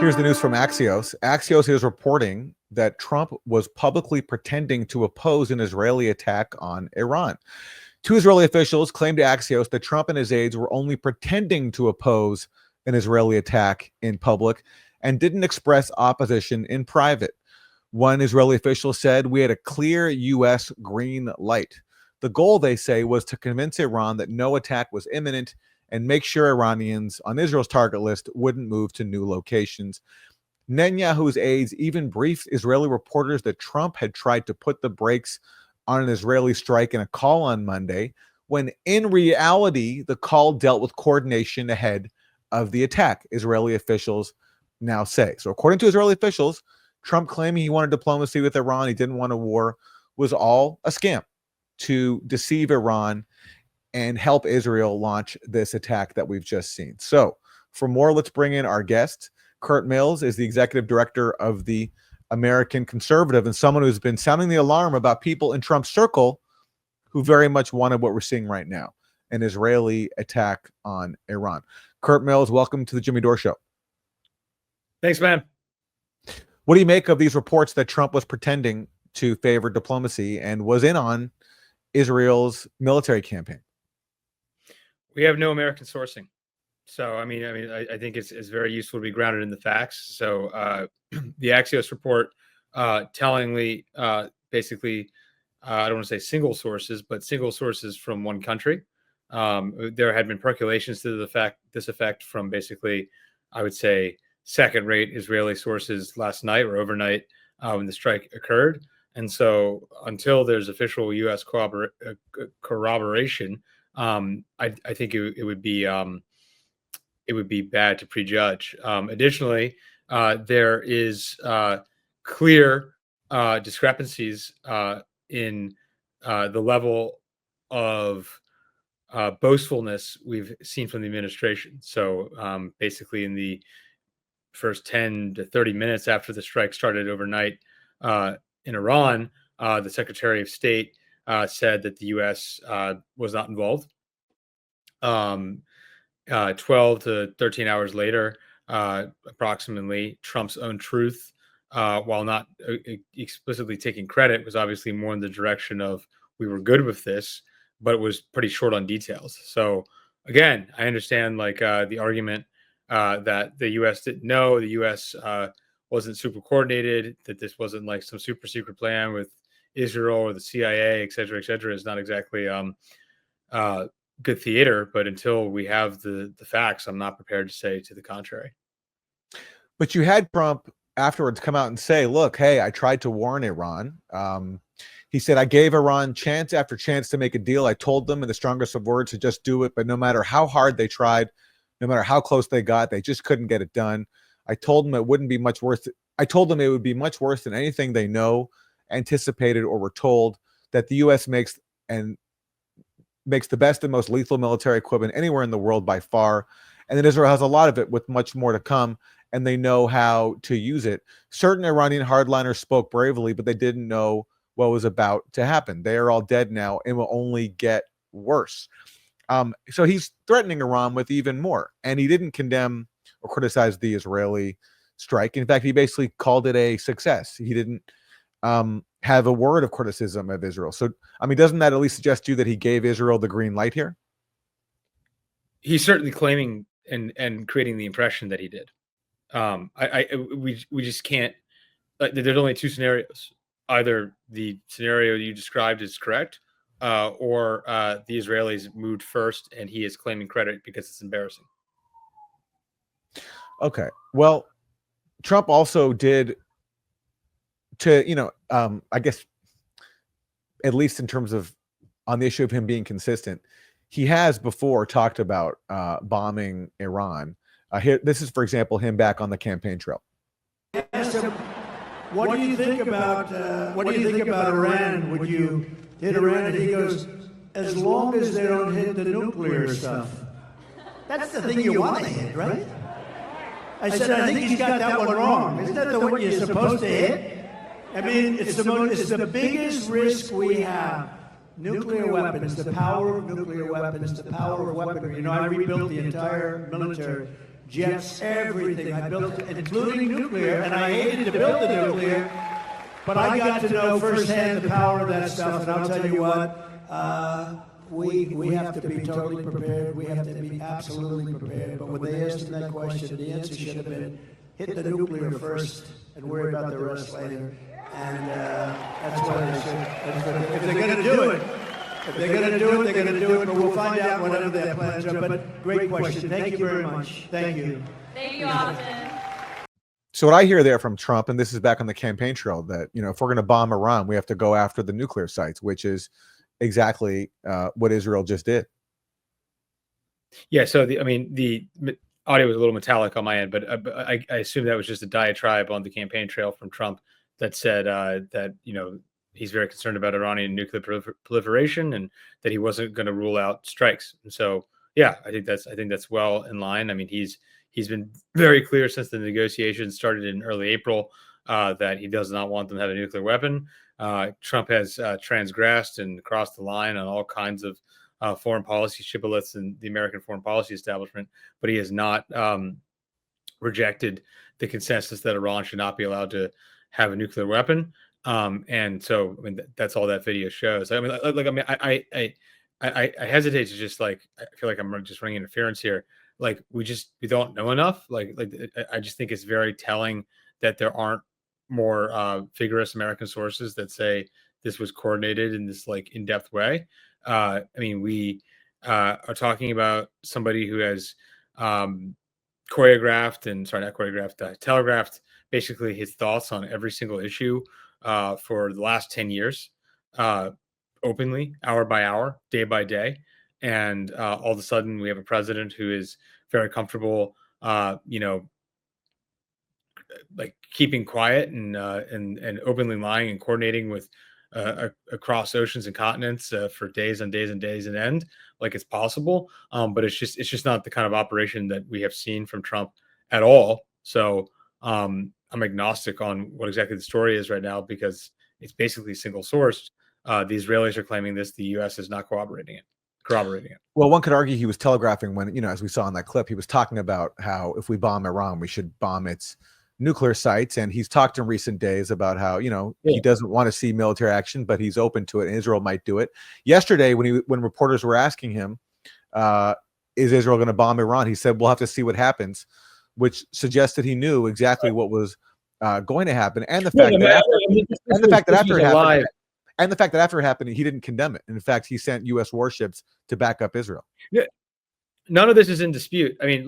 Here's the news from Axios. Axios is reporting that Trump was publicly pretending to oppose an Israeli attack on Iran. Two Israeli officials claimed to Axios that Trump and his aides were only pretending to oppose an Israeli attack in public and didn't express opposition in private. One Israeli official said, "We had a clear U.S. green light." The goal, they say, was to convince Iran that no attack was imminent and make sure Iranians on Israel's target list wouldn't move to new locations. Netanyahu's aides even briefed Israeli reporters that Trump had tried to put the brakes on an Israeli strike in a call on Monday, when in reality, the call dealt with coordination ahead of the attack, Israeli officials now say. So according to Israeli officials, Trump claiming he wanted diplomacy with Iran, he didn't want a war, was all a scam to deceive Iran and help Israel launch this attack that we've just seen. So for more, let's bring in our guest. Curt Mills is the executive director of the American Conservative and someone who's been sounding the alarm about people in Trump's circle who very much wanted what we're seeing right now, an Israeli attack on Iran. Curt Mills, welcome to the Jimmy Dore Show. Thanks, man. What do you make of these reports that Trump was pretending to favor diplomacy and was in on Israel's military campaign? We have no American sourcing. So, I think it's very useful to be grounded in the facts. So the Axios report tellingly, basically, I don't want to say single sources, but single sources from one country. There had been percolations to this effect from basically, I would say, second-rate Israeli sources last night or overnight when the strike occurred. And so until there's official U.S. corroboration, I think it would be bad to prejudge. Additionally, there is clear discrepancies in the level of boastfulness we've seen from the administration. So basically in the first 10 to 30 minutes after the strike started overnight in Iran, the Secretary of State said that the U.S. was not involved. 12 to 13 hours later, approximately, Trump's own truth, while not explicitly taking credit, was obviously more in the direction of we were good with this, but it was pretty short on details. So again, I understand the argument that the U.S. didn't know, the U.S. Wasn't super coordinated, that this wasn't like some super secret plan with Israel or the CIA, et cetera, is not exactly good theater. But until we have the facts, I'm not prepared to say to the contrary. But you had Trump afterwards come out and say, look, hey, I tried to warn Iran. He said, I gave Iran chance after chance to make a deal. I told them in the strongest of words to just do it. But no matter how hard they tried, no matter how close they got, they just couldn't get it done. I told them it wouldn't be much worse. I told them it would be much worse than anything they know, anticipated, or were told, that the U.S. makes the best and most lethal military equipment anywhere in the world by far, and that Israel has a lot of it with much more to come, and they know how to use it. Certain Iranian hardliners spoke bravely, but they didn't know what was about to happen. They are all dead now and will only get worse. So he's threatening Iran with even more, and he didn't condemn or criticize the Israeli strike. In fact, he basically called it a success. He didn't have a word of criticism of Israel. So, doesn't that at least suggest to you that he gave Israel the green light here? He's certainly claiming and creating the impression that he did. We just can't. There's only two scenarios. Either the scenario you described is correct, or the Israelis moved first, and he is claiming credit because it's embarrassing. Okay. Well, Trump also did I guess, at least in terms of on the issue of him being consistent, he has before talked about bombing Iran. This is, for example, him back on the campaign trail. Asked him, what do you think about Iran? Would you hit Iran? And he goes, as long as they don't hit the nuclear stuff. That's the thing you want to hit, right? I said, I think he's got that one wrong. Isn't that the one you're supposed to hit? It's the biggest risk we have. Nuclear weapons, the power of nuclear weapons, the power of weaponry. I rebuilt the entire military jets, everything. I built, including nuclear, and I hated to build the nuclear, but I got to know firsthand the power of that stuff, and I'll tell you what, we have to be totally prepared. We have to be absolutely prepared. But when they asked him that question, the answer should have been, hit the nuclear first and worry about the rest later. And that's what they should. If they're going to do it, they're going to do it, but we'll find out whatever their plans are. But great question. Thank you very much. Thank you. Thank you, Austin. So what I hear there from Trump, and this is back on the campaign trail, that, you know, if we're going to bomb Iran, we have to go after the nuclear sites, which is exactly what Israel just did. Yeah. So the audio was a little metallic on my end, but I assume that was just a diatribe on the campaign trail from Trump that said that, you know, he's very concerned about Iranian nuclear proliferation and that he wasn't going to rule out strikes. And so, yeah, I think that's well in line. I mean, he's been very clear since the negotiations started in early April that he does not want them to have a nuclear weapon. Trump has transgressed and crossed the line on all kinds of foreign policy shibboleths in the American foreign policy establishment, but he has not rejected the consensus that Iran should not be allowed to have a nuclear weapon. And so, I mean, that's all that video shows. I mean, I hesitate to just I feel like I'm just running interference here. Like we don't know enough. I just think it's very telling that there aren't more vigorous American sources that say this was coordinated in this in-depth way. I mean, we are talking about somebody who has telegraphed basically his thoughts on every single issue for the last 10 years, openly, hour by hour, day by day. And all of a sudden we have a president who is very comfortable, keeping quiet and openly lying and coordinating with across oceans and continents for days and days and days and end, like it's possible. But it's just not the kind of operation that we have seen from Trump at all. So I'm agnostic on what exactly the story is right now because it's basically single sourced. The Israelis are claiming this. The U.S. is not corroborating it. Well, one could argue he was telegraphing when, you know, as we saw in that clip, he was talking about how if we bomb Iran, we should bomb its nuclear sites. And he's talked in recent days about how, you know, he doesn't want to see military action, but he's open to it. And Israel might do it. Yesterday, when reporters were asking him, is Israel going to bomb Iran? He said, we'll have to see what happens, which suggested he knew exactly what was going to happen. And the fact that after it happened, he didn't condemn it. And in fact, he sent U.S. warships to back up Israel. Yeah. None of this is in dispute. I mean,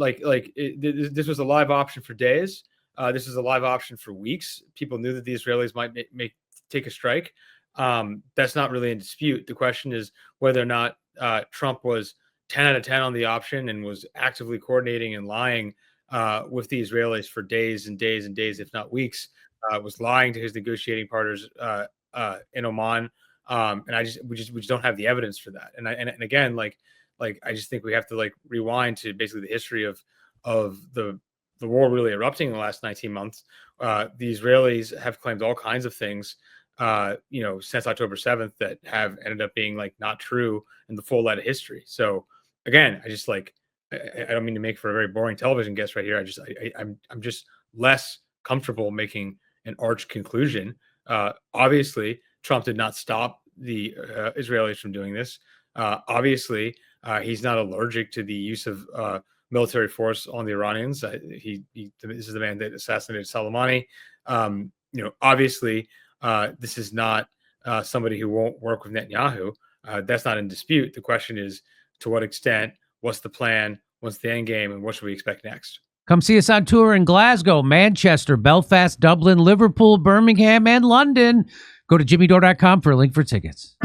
this was a live option for days. This is a live option for weeks. People knew that the Israelis might take a strike. That's not really in dispute. The question is whether or not Trump was 10 out of 10 on the option and was actively coordinating and lying with the Israelis for days and days and days, if not weeks, was lying to his negotiating partners in Oman. And we just don't have the evidence for that. And again, I just think we have to rewind to basically the history of the war really erupting in the last 19 months. The Israelis have claimed all kinds of things, since October 7th that have ended up being not true in the full light of history. So again, I don't mean to make for a very boring television guest right here. I'm just less comfortable making an arch conclusion. Obviously, Trump did not stop the Israelis from doing this. Obviously, he's not allergic to the use of military force on the Iranians. This is the man that assassinated Soleimani. Obviously, this is not somebody who won't work with Netanyahu. That's not in dispute. The question is, to what extent? What's the plan? What's the end game? And what should we expect next? Come see us on tour in Glasgow, Manchester, Belfast, Dublin, Liverpool, Birmingham, and London. Go to jimmydore.com for a link for tickets.